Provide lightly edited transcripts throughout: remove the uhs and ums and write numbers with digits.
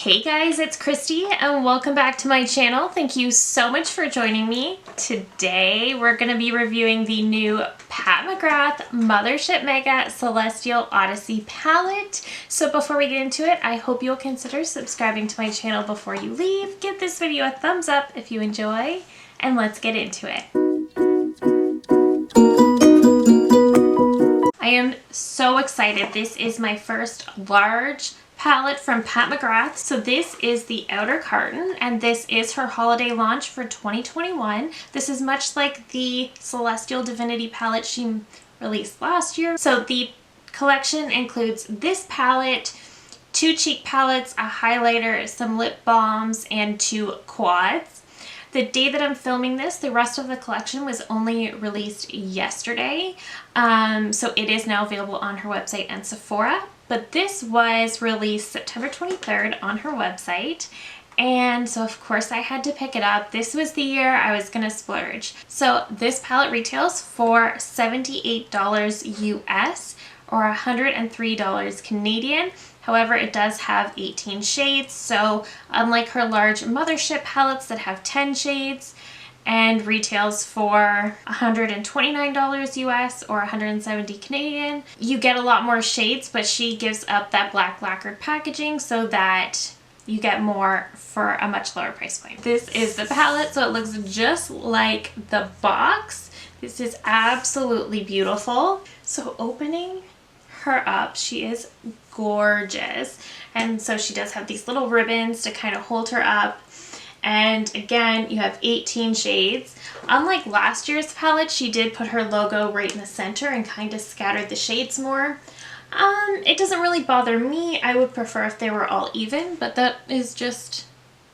Hey guys, it's Christy and welcome back to my channel. Thank you so much for joining me. Today we're going to be reviewing the new Pat McGrath Mothership Mega Celestial Odyssey palette. So before we get into it, I hope you'll consider subscribing to my channel before you leave. Give this video a thumbs up if you enjoy, and let's get into it. I am so excited. This is my first large palette from Pat McGrath. So this is the outer carton and this is her holiday launch for 2021. This is much like the Celestial Divinity palette she released last year. So the collection includes this palette, 2 cheek palettes, a highlighter, some lip balms, and 2 quads. The day that I'm filming this, the rest of the collection was only released yesterday. So it is now available on her website and Sephora. But this was released September 23rd on her website. And so of course I had to pick it up. This was the year I was gonna splurge. So this palette retails for $78 US or $103 Canadian. However, it does have 18 shades. So unlike her large Mothership palettes that have 10 shades, and retails for $129 US or $170 Canadian. You get a lot more shades, but she gives up that black lacquered packaging so that you get more for a much lower price point. This is the palette, so it looks just like the box. This is absolutely beautiful. So opening her up, she is gorgeous. And so she does have these little ribbons to kind of hold her up. And again, you have 18 shades. Unlike last year's palette, she did put her logo right in the center and kind of scattered the shades more. It doesn't really bother me. I would prefer if they were all even, but that is just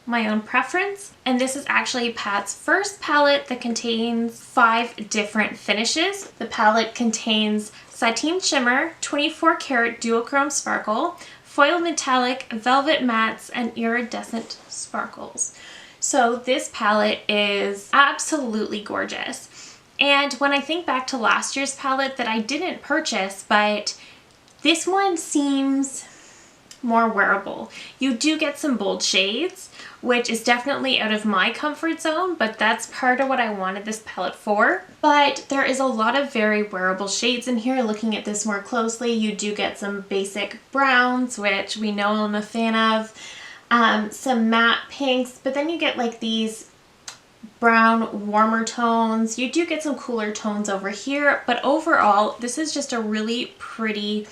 my own preference. And this is actually Pat's first palette that contains 5 different finishes. The palette contains Sateen Shimmer, 24 karat duochrome sparkle, foil metallic, velvet mattes, and iridescent sparkles. So this palette is absolutely gorgeous. And when I think back to last year's palette that I didn't purchase, but this one seems more wearable. You do get some bold shades, which is definitely out of my comfort zone, but that's part of what I wanted this palette for. But there is a lot of very wearable shades in here. Looking at this more closely, you do get some basic browns, which we know I'm a fan of, some matte pinks, but then you get like these brown warmer tones. You do get some cooler tones over here, but overall this is just a really pretty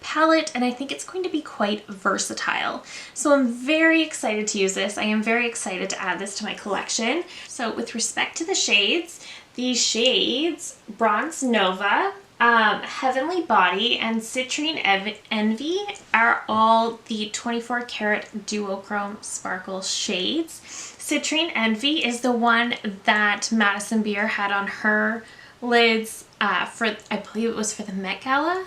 palette, and I think it's going to be quite versatile. So I'm very excited to use this. I am very excited to add this to my collection. So with respect to the shades, these shades, Bronze Nova, Heavenly Body, and Citrine Envy are all the 24 karat duochrome sparkle shades. Citrine Envy is the one that Madison Beer had on her lids for, I believe it was for the Met Gala,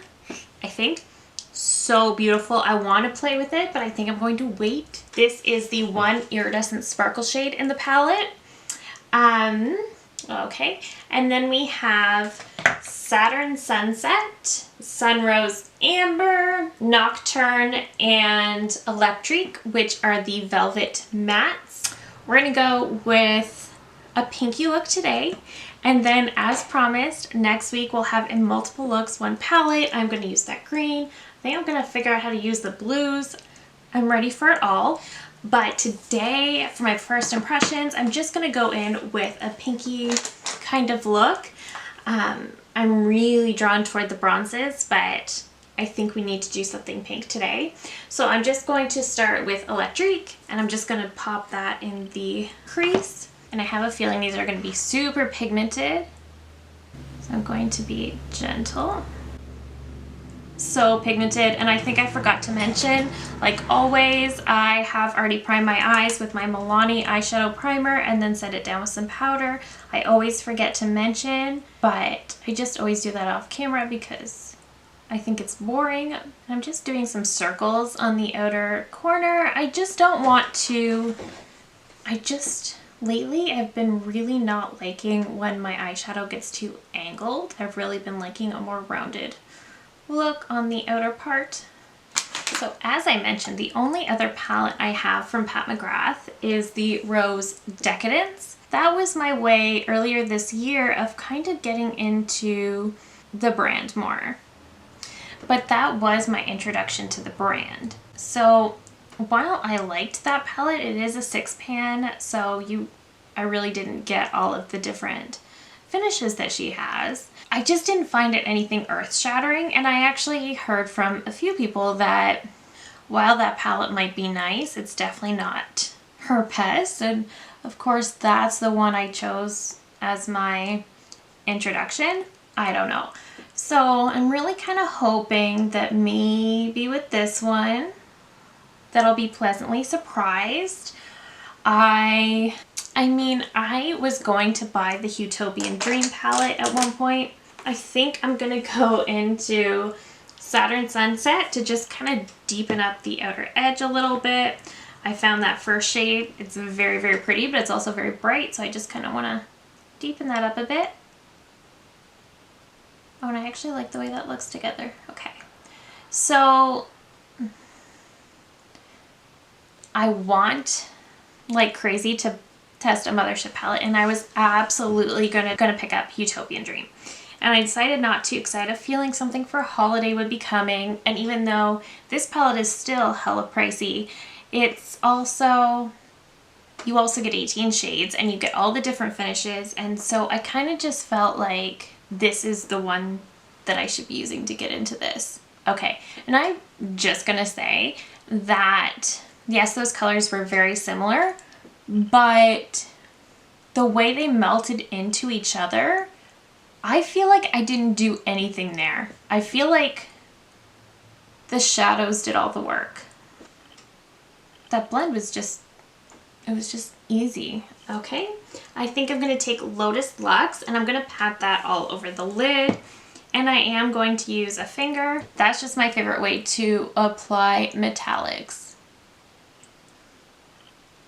I think. So beautiful. I want to play with it, but I think I'm going to wait. This is the one iridescent sparkle shade in the palette. Okay, and then we have Saturn Sunset, Sunrose Amber, Nocturne, and Electric, which are the velvet mattes. We're going to go with a pinky look today. And then, as promised, next week we'll have in multiple looks one palette. I'm going to use that green. I think I'm going to figure out how to use the blues. I'm ready for it all. But today, for my first impressions, I'm just going to go in with a pinky kind of look. I'm really drawn toward the bronzes, but I think we need to do something pink today. So I'm just going to start with Electric, and I'm just going to pop that in the crease. And I have a feeling these are going to be super pigmented. So I'm going to be gentle. So pigmented, and I think I forgot to mention, like always, I have already primed my eyes with my Milani eyeshadow primer and then set it down with some powder. I always forget to mention, but I just always do that off camera because I think it's boring. I'm just doing some circles on the outer corner. I just don't want to, lately I've been really not liking when my eyeshadow gets too angled. I've really been liking a more rounded look on the outer part. So as I mentioned, the only other palette I have from Pat McGrath is the Rose Decadence. That was my way earlier this year of kind of getting into the brand more. But that was my introduction to the brand. So while I liked that palette, it is a 6-pan, so I really didn't get all of the different finishes that she has. I just didn't find it anything earth-shattering, and I actually heard from a few people that while that palette might be nice, it's definitely not her best, and of course that's the one I chose as my introduction. I don't know. So I'm really kind of hoping that maybe with this one that I'll be pleasantly surprised. I mean, I was going to buy the Utopian Dream palette at one point. I think I'm gonna go into Saturn Sunset to just kind of deepen up the outer edge a little bit. I found that first shade. It's very, very pretty, but it's also very bright, so I just kind of want to deepen that up a bit. Oh, and I actually like the way that looks together. Okay. So I want like crazy to test a Mothership palette, and I was absolutely gonna pick up Utopian Dream. And I decided not to because I had a feeling something for holiday would be coming, and even though this palette is still hella pricey, it's also, you also get 18 shades and you get all the different finishes, and so I kind of just felt like this is the one that I should be using to get into this. Okay, and I'm just gonna say that yes, those colors were very similar, but the way they melted into each other, I feel like I didn't do anything there. I feel like the shadows did all the work. That blend was just, it was just easy. Okay, I think I'm going to take Lotus Luxe and I'm going to pat that all over the lid. And I am going to use a finger. That's just my favorite way to apply metallics.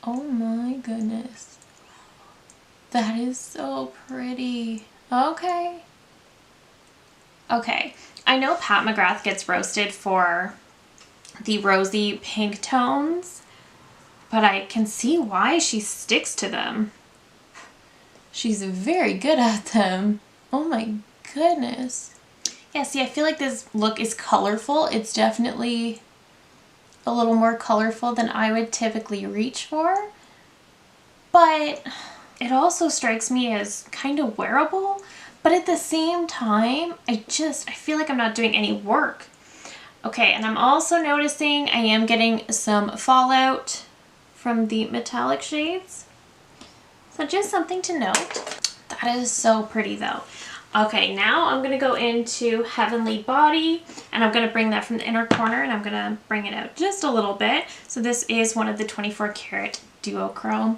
Oh my goodness. That is so pretty. Okay. Okay. I know Pat McGrath gets roasted for the rosy pink tones, but I can see why she sticks to them. She's very good at them. Oh my goodness. Yeah, see, I feel like this look is colorful. It's definitely a little more colorful than I would typically reach for, but it also strikes me as kind of wearable, but at the same time, I feel like I'm not doing any work. Okay, and I'm also noticing I am getting some fallout from the metallic shades. So just something to note. That is so pretty though. Okay, now I'm going to go into Heavenly Body, and I'm going to bring that from the inner corner, and I'm going to bring it out just a little bit. So this is one of the 24 karat duochrome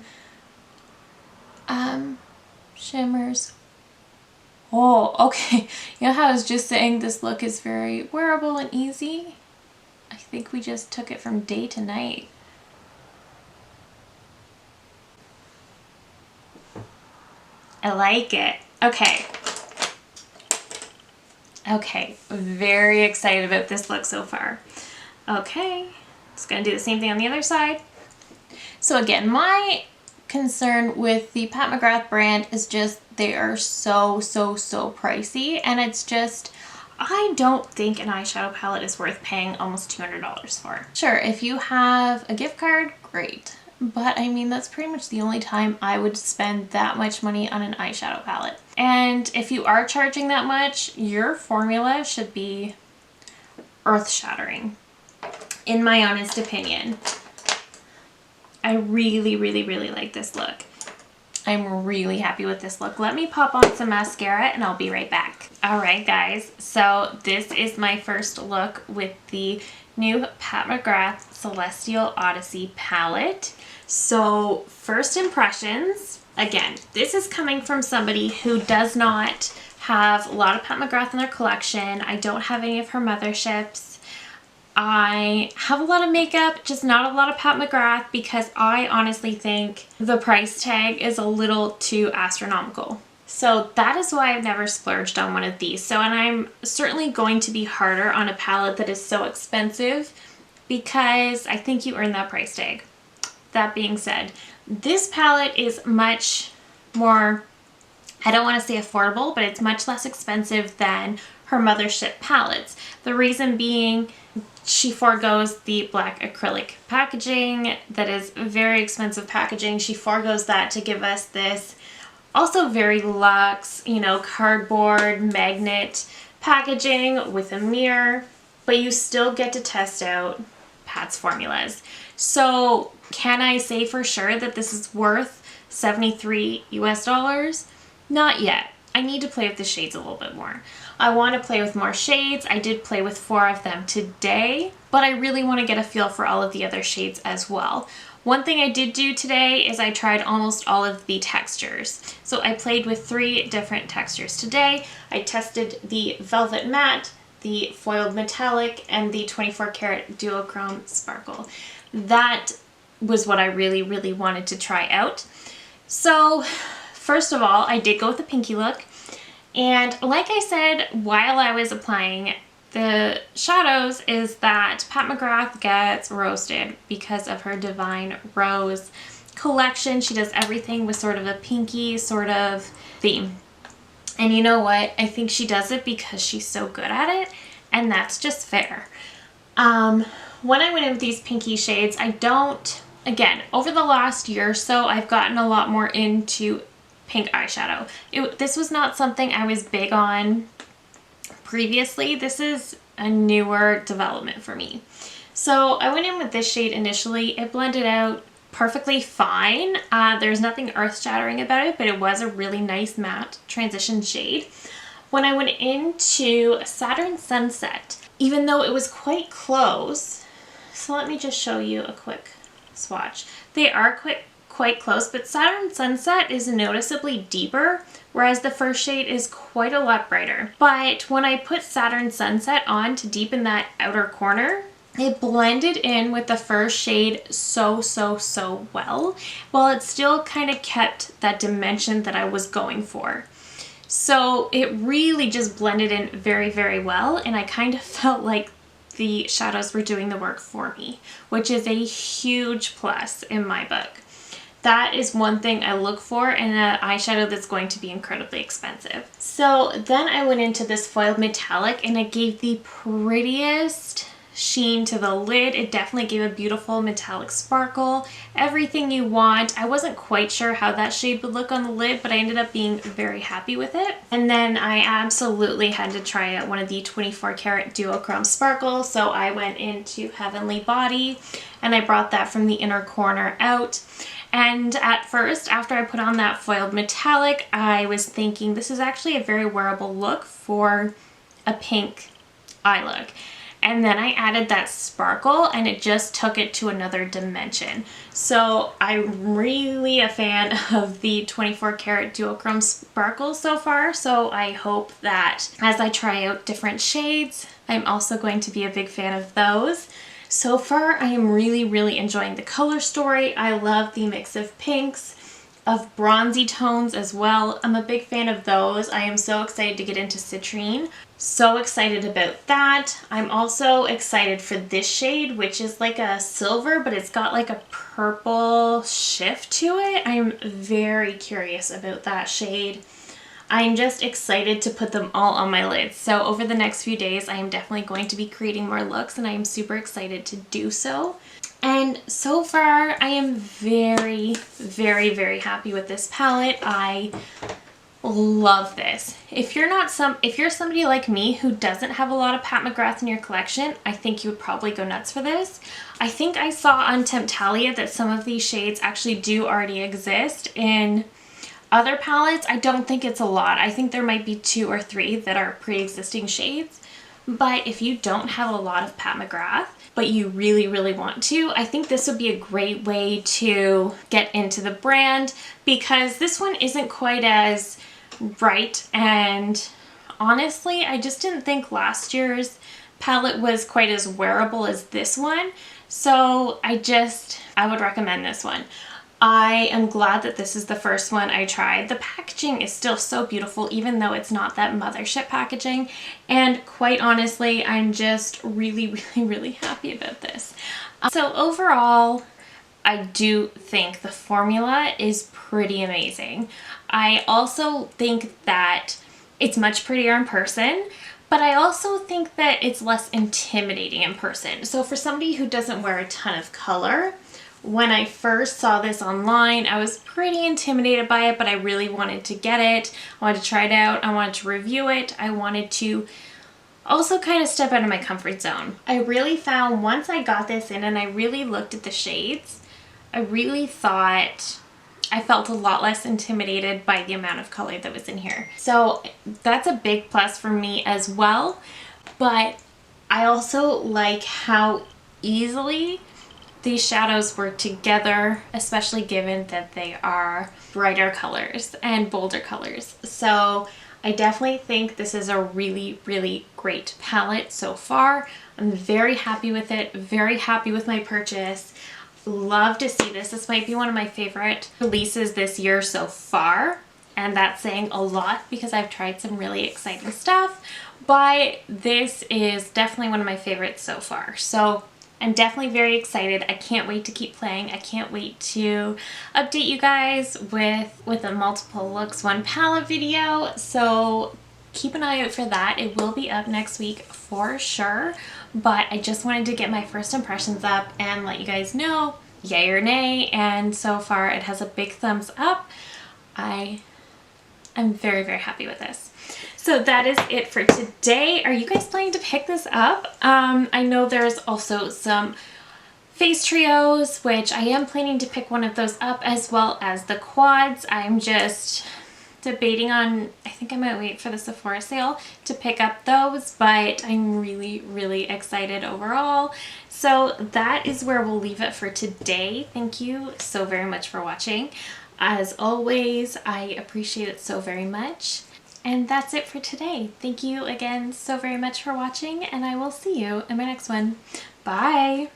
shimmers. Oh, okay. You know how I was just saying this look is very wearable and easy? I think we just took it from day to night. I like it. Okay. Okay, very excited about this look so far. Okay, just gonna do the same thing on the other side. So again, my concern with the Pat McGrath brand is just they are so pricey, and it's just, I don't think an eyeshadow palette is worth paying almost $200 for. Sure, if you have a gift card, great. But I mean, that's pretty much the only time I would spend that much money on an eyeshadow palette. And if you are charging that much, your formula should be earth-shattering, in my honest opinion. I really like this look. I'm really happy with this look. Let me pop on some mascara and I'll be right back. Alright guys, so this is my first look with the new Pat McGrath Celestial Odyssey palette. So first impressions, again, this is coming from somebody who does not have a lot of Pat McGrath in their collection. I don't have any of her motherships. I have a lot of makeup, just not a lot of Pat McGrath, because I honestly think the price tag is a little too astronomical. So that is why I've never splurged on one of these. So, and I'm certainly going to be harder on a palette that is so expensive because I think you earn that price tag. That being said, this palette is much more, I don't want to say affordable, but it's much less expensive than her mothership palettes. The reason being, she forgoes the black acrylic packaging that is very expensive packaging. She forgoes that to give us this also very luxe, you know, cardboard magnet packaging with a mirror, but you still get to test out Pat's formulas. So can I say for sure that this is worth $73 US? Not yet. I need to play with the shades a little bit more. I want to play with more shades. I did play with 4 of them today, but I really want to get a feel for all of the other shades as well. One thing I did do today is I tried almost all of the textures. So I played with 3 different textures today. I tested the Velvet Matte, the Foiled Metallic, and the 24 karat Duochrome Sparkle. That was what I really wanted to try out. So first of all, I did go with the pinky look. And like I said while I was applying the shadows, is that Pat McGrath gets roasted because of her Divine Rose collection. She does everything with sort of a pinky sort of theme. And you know what? I think she does it because she's so good at it, and that's just fair. When I went in with these pinky shades, again, over the last year or so, I've gotten a lot more into pink eyeshadow. This was not something I was big on previously. This is a newer development for me. So I went in with this shade initially. It blended out perfectly fine. There's nothing earth-shattering about it, but it was a really nice matte transition shade. When I went into Saturn Sunset, even though it was quite close, so let me just show you a quick swatch. They are quite close, but Saturn Sunset is noticeably deeper, whereas the first shade is quite a lot brighter. But when I put Saturn Sunset on to deepen that outer corner, it blended in with the first shade so well, while it still kind of kept that dimension that I was going for. So it really just blended in very well, and I kind of felt like the shadows were doing the work for me, which is a huge plus in my book. That is one thing I look for in an eyeshadow that's going to be incredibly expensive. So then I went into this Foiled Metallic, and it gave the prettiest sheen to the lid. It definitely gave a beautiful metallic sparkle. Everything you want. I wasn't quite sure how that shade would look on the lid, but I ended up being very happy with it. And then I absolutely had to try out one of the 24 karat Duochrome Sparkle, so I went into Heavenly Body, and I brought that from the inner corner out. And at first, after I put on that Foiled Metallic, I was thinking this is actually a very wearable look for a pink eye look. And then I added that sparkle, and it just took it to another dimension. So I'm really a fan of the 24 karat Duochrome Sparkle so far. So I hope that as I try out different shades, I'm also going to be a big fan of those. So far, I am really enjoying the color story. I love the mix of pinks, of bronzy tones as well. I'm a big fan of those. I am so excited to get into Citrine. So excited about that. I'm also excited for this shade, which is like a silver, but it's got like a purple shift to it. I'm very curious about that shade. I'm just excited to put them all on my lids. So over the next few days, I am definitely going to be creating more looks, and I am super excited to do so. And so far, I am very happy with this palette. I love this. If you're somebody like me who doesn't have a lot of Pat McGrath in your collection, I think you would probably go nuts for this. I think I saw on Temptalia that some of these shades actually do already exist in other palettes. I don't think it's a lot. I think there might be 2 or 3 that are pre-existing shades. But if you don't have a lot of Pat McGrath, but you really want to, I think this would be a great way to get into the brand, because this one isn't quite as bright, and honestly, I just didn't think last year's palette was quite as wearable as this one. So I would recommend this one. I am glad that this is the first one I tried. The packaging is still so beautiful, even though it's not that mothership packaging. And quite honestly, I'm just really, really, really happy about this. So overall, I do think the formula is pretty amazing. I also think that it's much prettier in person, but I also think that it's less intimidating in person. So for somebody who doesn't wear a ton of color, when I first saw this online, I was pretty intimidated by it, but I really wanted to get it. I wanted to try it out. I wanted to review it. I wanted to also kind of step out of my comfort zone. I really found once I got this in and I really looked at the shades, I really thought I felt a lot less intimidated by the amount of color that was in here. So that's a big plus for me as well. But I also like how easily these shadows work together, especially given that they are brighter colors and bolder colors. So I definitely think this is a really, really great palette so far. I'm very happy with it, very happy with my purchase. Love to see this. This might be one of my favorite releases this year so far, and that's saying a lot because I've tried some really exciting stuff, but this is definitely one of my favorites so far. So I'm definitely very excited. I can't wait to keep playing. I can't wait to update you guys with a multiple looks one palette video. So keep an eye out for that. It will be up next week for sure. But I just wanted to get my first impressions up and let you guys know yay or nay. And so far it has a big thumbs up. I'm very, very happy with this. So that is it for today. Are you guys planning to pick this up? I know there's also some face trios, which I am planning to pick one of those up, as well as the quads. I'm just debating on, I think I might wait for the Sephora sale to pick up those, but I'm really, really excited overall. So that is where we'll leave it for today. Thank you so very much for watching. As always, I appreciate it so very much. And that's it for today. Thank you again so very much for watching, and I will see you in my next one. Bye!